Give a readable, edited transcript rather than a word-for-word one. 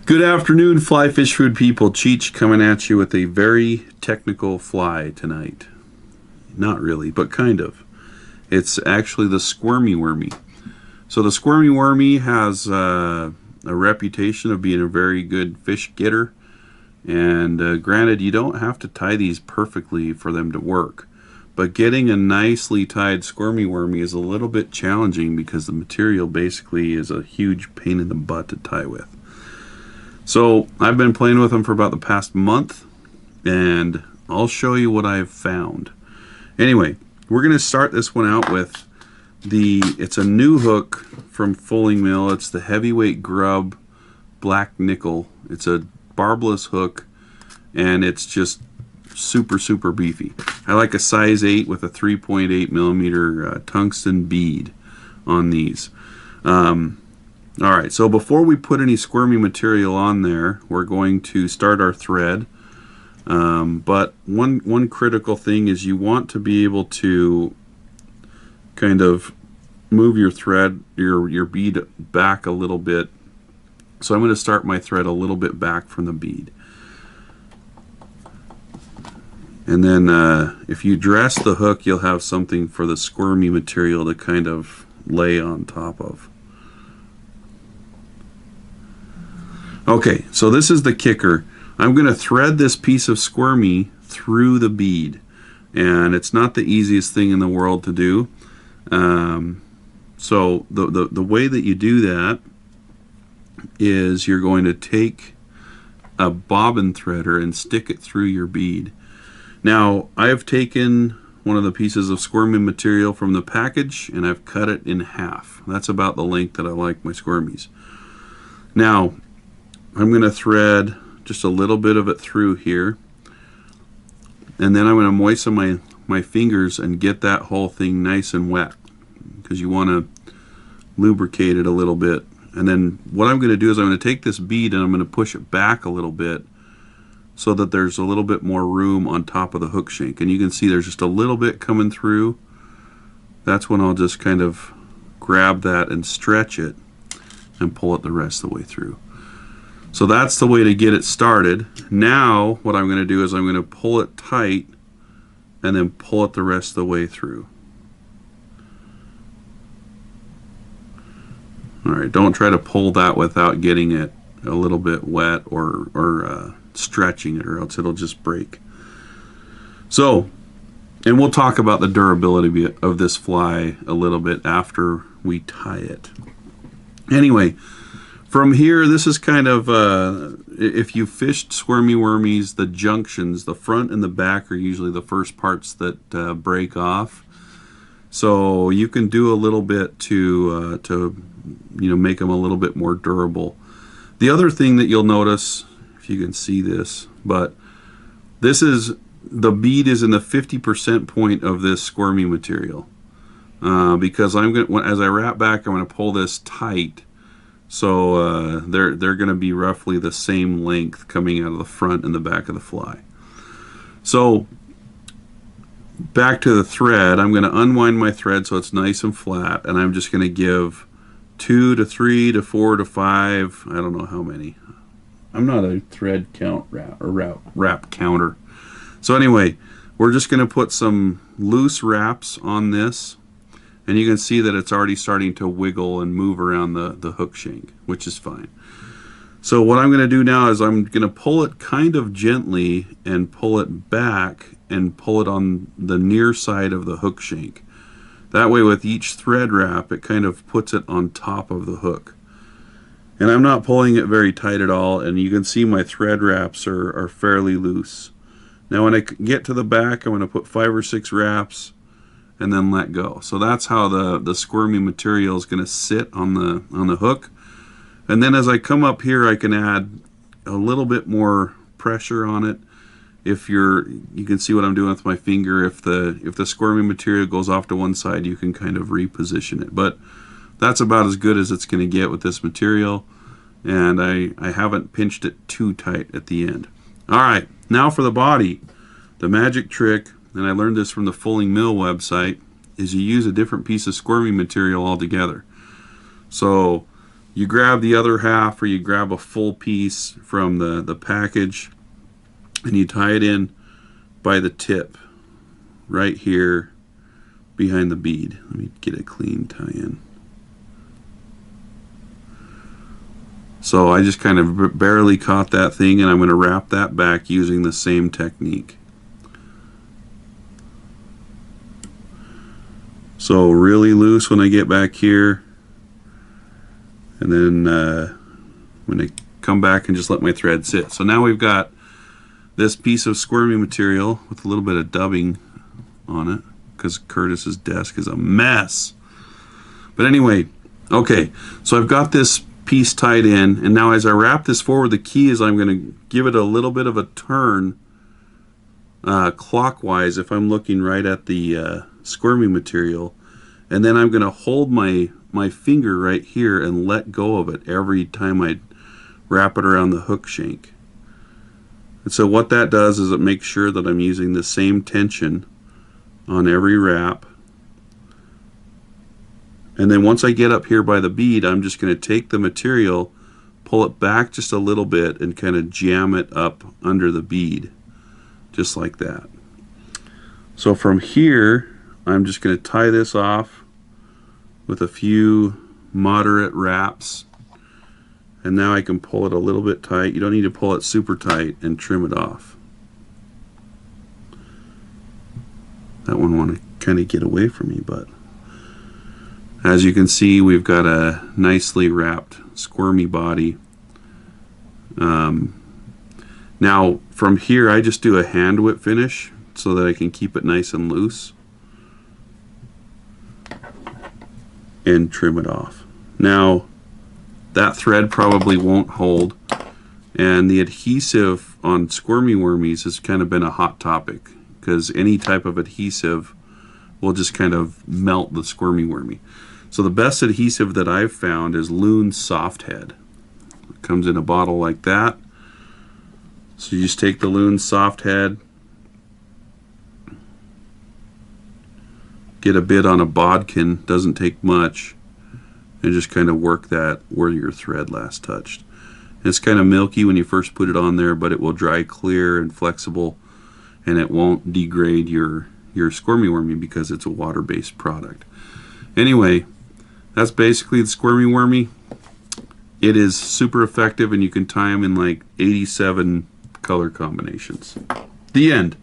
Good afternoon, fly fish food people. Cheech coming at you with a very technical fly tonight. Not really, but kind of. It's actually the Squirmy Wormy. So the Squirmy Wormy has a reputation of being a very good fish getter. And granted, you don't have to tie these perfectly for them to work. But getting a nicely tied Squirmy Wormy is a little bit challenging because the material basically is a huge pain in the butt to tie with. So I've been playing with them for about the past month, and I'll show you what I've found. Anyway, we're going to start this one out with it's a new hook from Fulling Mill. It's the Heavyweight Grub Black Nickel. It's a barbless hook, and it's just super beefy. I like a size 8 with a 3.8 millimeter tungsten bead on these. Alright, so before we put any squirmy material on there, we're going to start our thread. But one critical thing is you want to be able to kind of move your thread, your bead back a little bit. So I'm going to start my thread a little bit back from the bead. And then if you dress the hook, you'll have something for the squirmy material to kind of lay on top of. Okay, so this is the kicker. I'm going to thread this piece of squirmy through the bead, and it's not the easiest thing in the world to do. So the way that you do that is you're going to take a bobbin threader and stick it through your bead. Now, I've taken one of the pieces of squirmy material from the package and I've cut it in half. That's about the length that I like my squirmies. Now, I'm going to thread just a little bit of it through here, and then I'm going to moisten my fingers and get that whole thing nice and wet, because you want to lubricate it a little bit. And then what I'm going to do is I'm going to take this bead and I'm going to push it back a little bit so that there's a little bit more room on top of the hook shank. And you can see there's just a little bit coming through. That's when I'll just kind of grab that and stretch it and pull it the rest of the way through. So that's the way to get it started. Now what I'm going to do is I'm going to pull it tight and then pull it the rest of the way through. Alright, don't try to pull that without getting it a little bit wet or stretching it, or else it'll just break. So, and we'll talk about the durability of this fly a little bit after we tie it. Anyway, from here, this is kind of, if you fished squirmy wormies, the junctions, the front and the back are usually the first parts that break off. So you can do a little bit to make them a little bit more durable. The other thing that you'll notice, if you can see this, but this is, the bead is in the 50% point of this squirmy material. Because as I wrap back, I'm going to pull this tight. So they're going to be roughly the same length coming out of the front and the back of the fly. So back to the thread, I'm going to unwind my thread so it's nice and flat, and I'm just going to give 2 to 3 to 4 to 5, I don't know how many. I'm not a thread count wrap counter. So anyway, we're just going to put some loose wraps on this. And you can see that it's already starting to wiggle and move around the hook shank, which is fine. So what I'm going to do now is I'm going to pull it kind of gently and pull it back and pull it on the near side of the hook shank. That way with each thread wrap, it kind of puts it on top of the hook. And I'm not pulling it very tight at all, and you can see my thread wraps are fairly loose. Now when I get to the back, I'm going to put 5 or 6 wraps and then let go. So that's how the squirmy material is going to sit on the hook. And then as I come up here, I can add a little bit more pressure on it. If you can see what I'm doing with my finger. If the squirmy material goes off to one side, you can kind of reposition it. But that's about as good as it's going to get with this material. And I haven't pinched it too tight at the end. Alright, now for the body. The magic trick, and I learned this from the Fulling Mill website, is you use a different piece of squirmy material altogether. So You grab the other half, or you grab a full piece from the package, and you tie it in by the tip right here behind the bead. Let me get a clean tie-in. So I just kind of barely caught that thing, and I'm going to wrap that back using the same technique. So really loose when I get back here, and then when I come back and just let my thread sit. So now we've got this piece of squirmy material with a little bit of dubbing on it, because Curtis's desk is a mess. But anyway, okay, so I've got this piece tied in, and now as I wrap this forward, the key is I'm going to give it a little bit of a turn clockwise if I'm looking right at the squirmy material, and then I'm going to hold my finger right here and let go of it every time I wrap it around the hook shank. And so what that does is it makes sure that I'm using the same tension on every wrap. And then once I get up here by the bead, I'm just going to take the material, pull it back just a little bit, and kind of jam it up under the bead, just like that. So from here, I'm just going to tie this off with a few moderate wraps, and now I can pull it a little bit tight. You don't need to pull it super tight, and trim it off. That one want to kind of get away from me, but as you can see, we've got a nicely wrapped squirmy body. Now from here, I just do a hand whip finish so that I can keep it nice and loose and trim it off. Now that thread probably won't hold, and the adhesive on squirmy wormies has kind of been a hot topic, because any type of adhesive will just kind of melt the squirmy wormy. So the best adhesive that I've found is Loon Soft Head. It comes in a bottle like that. So you just take the Loon Soft Head, get a bit on a bodkin, doesn't take much, and just kind of work that where your thread last touched. And it's kind of milky when you first put it on there, but it will dry clear and flexible, and it won't degrade your squirmy wormy because it's a water-based product. Anyway, that's basically the squirmy wormy. It is super effective, and you can tie them in like 87 color combinations. The end.